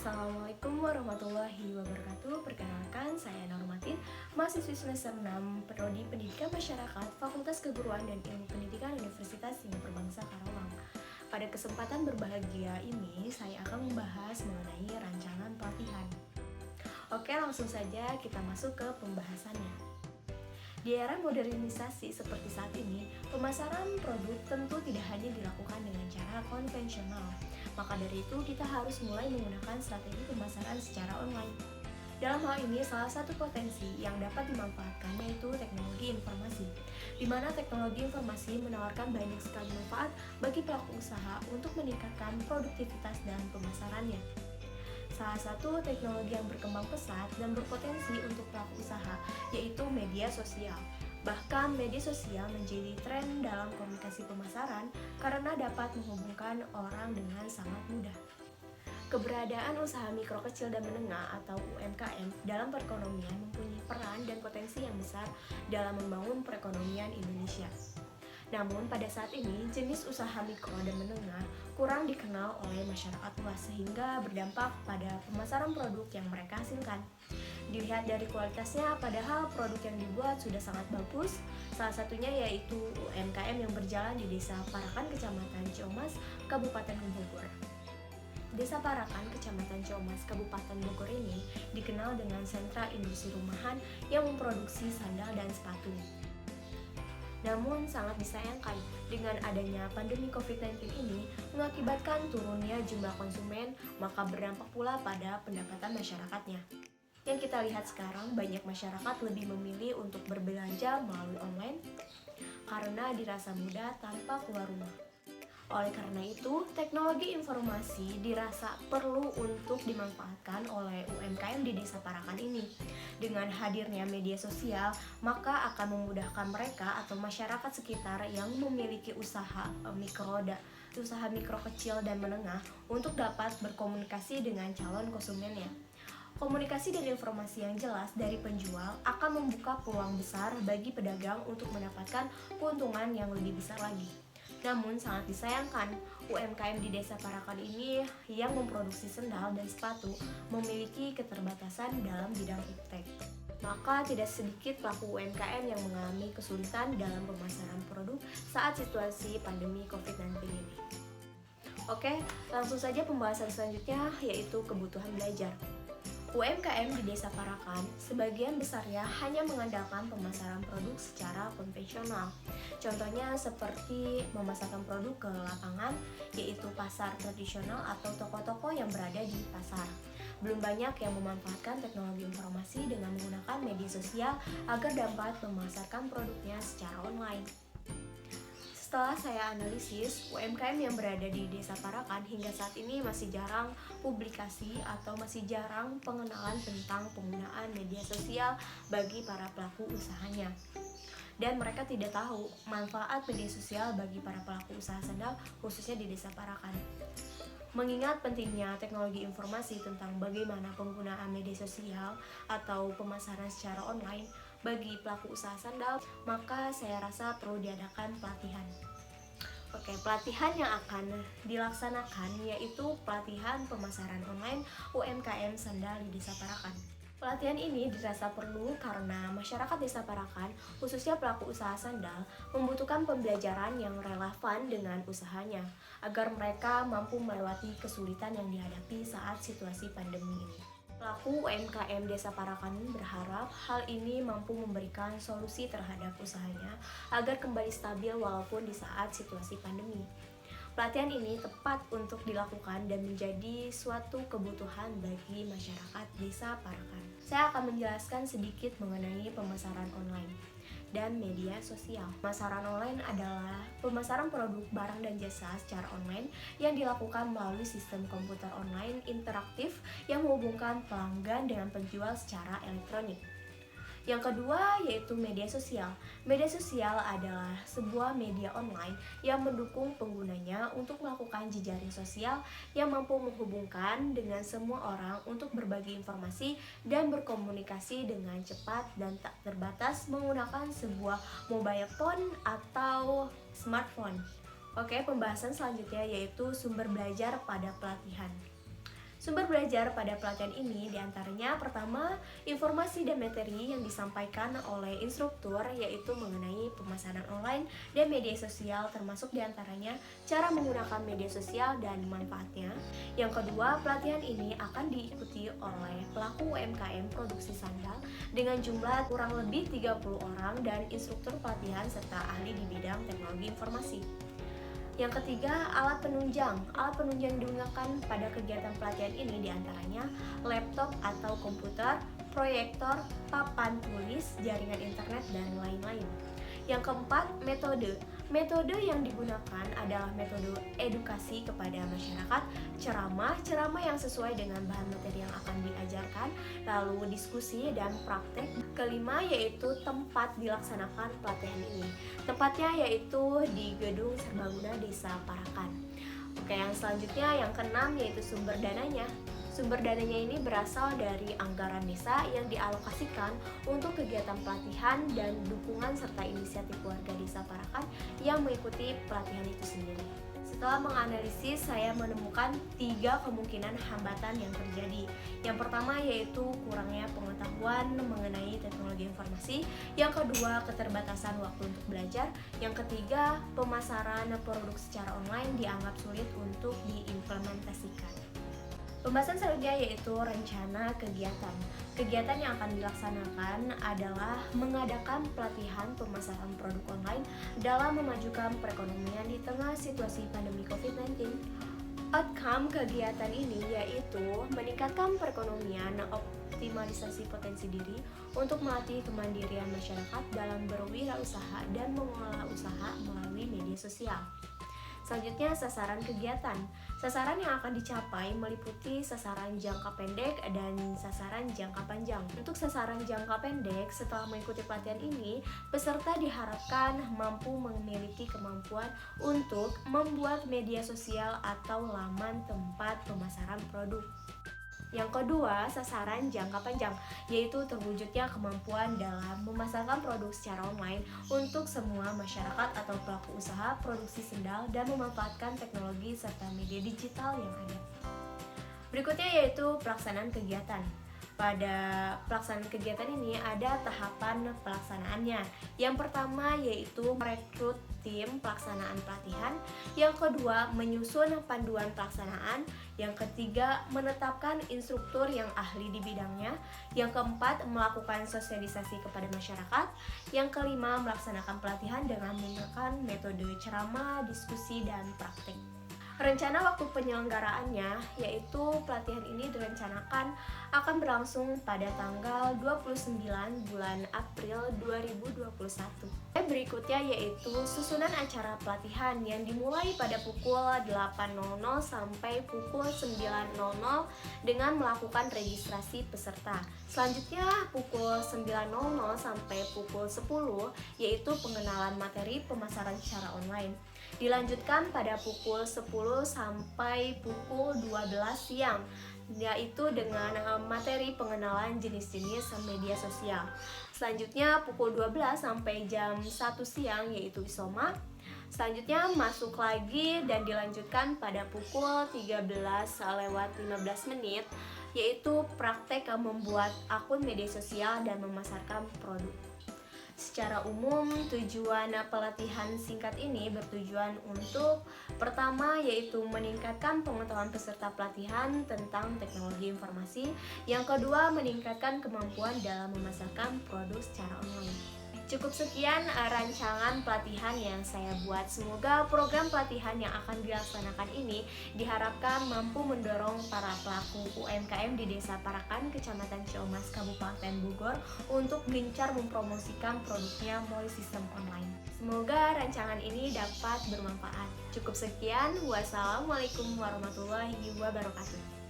Assalamualaikum warahmatullahi wabarakatuh. Perkenalkan, saya Normatin, mahasiswi semester 6 Prodi Pendidikan Masyarakat, Fakultas Keguruan dan Ilmu Pendidikan Universitas Singapura Bangsa Karawang. Pada kesempatan berbahagia ini, saya akan membahas mengenai rancangan pelatihan. Oke, langsung saja kita masuk ke pembahasannya. Di era modernisasi seperti saat ini, pemasaran produk tentu tidak hanya dilakukan dengan cara konvensional. Maka dari itu, kita harus mulai menggunakan strategi pemasaran secara online. Dalam hal ini, salah satu potensi yang dapat dimanfaatkan yaitu teknologi informasi, di mana teknologi informasi menawarkan banyak sekali manfaat bagi pelaku usaha untuk meningkatkan produktivitas dan pemasarannya. Salah satu teknologi yang berkembang pesat dan berpotensi untuk pelaku usaha yaitu media sosial. Bahkan media sosial menjadi tren dalam komunikasi pemasaran karena dapat menghubungkan orang dengan sangat mudah. Keberadaan usaha mikro kecil dan menengah atau UMKM dalam perekonomian mempunyai peran dan potensi yang besar dalam membangun perekonomian Indonesia. Namun pada saat ini jenis usaha mikro dan menengah kurang dikenal oleh masyarakat luas sehingga berdampak pada pemasaran produk yang mereka hasilkan. Dilihat dari kualitasnya, padahal produk yang dibuat sudah sangat bagus. Salah satunya yaitu UMKM yang berjalan di Desa Parakan, Kecamatan Ciamas, Kabupaten Bogor. Desa Parakan, Kecamatan Ciamas, Kabupaten Bogor ini dikenal dengan sentra industri rumahan yang memproduksi sandal dan sepatu. Namun sangat disayangkan dengan adanya pandemi COVID-19 ini mengakibatkan turunnya jumlah konsumen, maka berdampak pula pada pendapatan masyarakatnya. Yang kita lihat sekarang, banyak masyarakat lebih memilih untuk berbelanja melalui online karena dirasa mudah tanpa keluar rumah. Oleh karena itu, teknologi informasi dirasa perlu untuk dimanfaatkan oleh UMKM di Desa Parakan ini. Dengan hadirnya media sosial, maka akan memudahkan mereka atau masyarakat sekitar yang memiliki usaha mikro kecil dan menengah untuk dapat berkomunikasi dengan calon konsumennya. Komunikasi dan informasi yang jelas dari penjual akan membuka peluang besar bagi pedagang untuk mendapatkan keuntungan yang lebih besar lagi. Namun sangat disayangkan, UMKM di Desa Parakan ini yang memproduksi sendal dan sepatu memiliki keterbatasan dalam bidang iptek. Maka tidak sedikit pelaku UMKM yang mengalami kesulitan dalam pemasaran produk saat situasi pandemi COVID-19 ini. Oke, langsung saja pembahasan selanjutnya yaitu kebutuhan belajar. UMKM di Desa Parakan sebagian besarnya hanya mengandalkan pemasaran produk secara konvensional. Contohnya seperti memasarkan produk ke lapangan, yaitu pasar tradisional atau toko-toko yang berada di pasar. Belum banyak yang memanfaatkan teknologi informasi dengan menggunakan media sosial agar dapat memasarkan produknya secara online. Setelah saya analisis, UMKM yang berada di Desa Parakan hingga saat ini masih jarang publikasi atau masih jarang pengenalan tentang penggunaan media sosial bagi para pelaku usahanya. Dan mereka tidak tahu manfaat media sosial bagi para pelaku usaha sandal khususnya di Desa Parakan. Mengingat pentingnya teknologi informasi tentang bagaimana penggunaan media sosial atau pemasaran secara online bagi pelaku usaha sandal, maka saya rasa perlu diadakan pelatihan. Oke, pelatihan yang akan dilaksanakan yaitu pelatihan pemasaran online UMKM sandal di Desa Parakan. Pelatihan ini dirasa perlu karena masyarakat Desa Parakan, khususnya pelaku usaha sandal, membutuhkan pembelajaran yang relevan dengan usahanya, agar mereka mampu melewati kesulitan yang dihadapi saat situasi pandemi ini. Pelaku UMKM Desa Parakan berharap hal ini mampu memberikan solusi terhadap usahanya agar kembali stabil walaupun di saat situasi pandemi. Pelatihan ini tepat untuk dilakukan dan menjadi suatu kebutuhan bagi masyarakat Desa Parakan. Saya akan menjelaskan sedikit mengenai pemasaran online dan media sosial. Pemasaran online adalah pemasaran produk, barang, dan jasa secara online yang dilakukan melalui sistem komputer online interaktif yang menghubungkan pelanggan dengan penjual secara elektronik. Yang kedua yaitu media sosial. Media sosial adalah sebuah media online yang mendukung penggunanya untuk melakukan jejaring sosial yang mampu menghubungkan dengan semua orang untuk berbagi informasi dan berkomunikasi dengan cepat dan tak terbatas menggunakan sebuah mobile phone atau smartphone. Oke, pembahasan selanjutnya yaitu sumber belajar pada pelatihan. Sumber belajar pada pelatihan ini diantaranya pertama, informasi dan materi yang disampaikan oleh instruktur yaitu mengenai pemasaran online dan media sosial termasuk diantaranya cara menggunakan media sosial dan manfaatnya. Yang kedua, pelatihan ini akan diikuti oleh pelaku UMKM produksi sandal dengan jumlah kurang lebih 30 orang dan instruktur pelatihan serta ahli di bidang teknologi informasi. Yang ketiga, alat penunjang. Alat penunjang yang digunakan pada kegiatan pelatihan ini diantaranya laptop atau komputer, proyektor, papan tulis, jaringan internet, dan lain-lain. Yang keempat, metode. Metode yang digunakan adalah metode edukasi kepada masyarakat, ceramah yang sesuai dengan bahan materi yang akan diajarkan, lalu diskusi dan praktek. Kelima yaitu tempat dilaksanakan pelatihan ini. Tempatnya yaitu di Gedung Serbaguna Desa Parakan. Oke, yang selanjutnya yang keenam yaitu sumber dananya. Sumber dananya ini berasal dari anggaran desa yang dialokasikan untuk kegiatan pelatihan dan dukungan serta inisiatif warga desa Parakan yang mengikuti pelatihan itu sendiri. Setelah menganalisis, saya menemukan 3 kemungkinan hambatan yang terjadi. Yang pertama yaitu kurangnya pengetahuan mengenai teknologi informasi. Yang kedua, keterbatasan waktu untuk belajar. Yang ketiga, pemasaran produk secara online dianggap sulit untuk diimplementasikan. Pembahasan selanjutnya yaitu rencana kegiatan. Kegiatan yang akan dilaksanakan adalah mengadakan pelatihan pemasaran produk online dalam memajukan perekonomian di tengah situasi pandemi COVID-19. Outcome kegiatan ini yaitu meningkatkan perekonomian, optimalisasi potensi diri untuk melatih kemandirian masyarakat dalam berwirausaha dan mengelola usaha melalui media sosial. Selanjutnya, sasaran kegiatan. Sasaran yang akan dicapai meliputi sasaran jangka pendek dan sasaran jangka panjang. Untuk sasaran jangka pendek, setelah mengikuti pelatihan ini, peserta diharapkan mampu memiliki kemampuan untuk membuat media sosial atau laman tempat pemasaran produk. Yang kedua, sasaran jangka panjang, yaitu terwujudnya kemampuan dalam memasarkan produk secara online untuk semua masyarakat atau pelaku usaha produksi sendal dan memanfaatkan teknologi serta media digital yang ada. Berikutnya yaitu pelaksanaan kegiatan. Pada pelaksanaan kegiatan ini ada tahapan pelaksanaannya. Yang pertama yaitu merekrut tim pelaksanaan pelatihan. Yang kedua, menyusun panduan pelaksanaan. Yang ketiga, menetapkan instruktur yang ahli di bidangnya. Yang keempat, melakukan sosialisasi kepada masyarakat. Yang kelima, melaksanakan pelatihan dengan menggunakan metode ceramah, diskusi, dan praktik. Rencana waktu penyelenggaraannya yaitu pelatihan ini direncanakan akan berlangsung pada tanggal 29 bulan April 2021. Berikutnya yaitu susunan acara pelatihan yang dimulai pada pukul 8.00 sampai pukul 9.00 dengan melakukan registrasi peserta. Selanjutnya pukul 9.00 sampai pukul 10 yaitu pengenalan materi pemasaran secara online. Dilanjutkan pada pukul 10 sampai pukul 12 siang, yaitu dengan materi pengenalan jenis-jenis media sosial. Selanjutnya pukul 12 sampai jam 1 siang yaitu isoma. Selanjutnya masuk lagi dan dilanjutkan pada pukul 13:15 menit yaitu praktek membuat akun media sosial dan memasarkan produk. Secara umum, tujuan pelatihan singkat ini bertujuan untuk pertama yaitu meningkatkan pengetahuan peserta pelatihan tentang teknologi informasi. Yang kedua, meningkatkan kemampuan dalam memasarkan produk secara online. Cukup sekian rancangan pelatihan yang saya buat. Semoga program pelatihan yang akan dilaksanakan ini diharapkan mampu mendorong para pelaku UMKM di Desa Parakan, Kecamatan Ciamas, Kabupaten Bogor untuk gencar mempromosikan produknya melalui sistem online. Semoga rancangan ini dapat bermanfaat. Cukup sekian. Wassalamualaikum warahmatullahi wabarakatuh.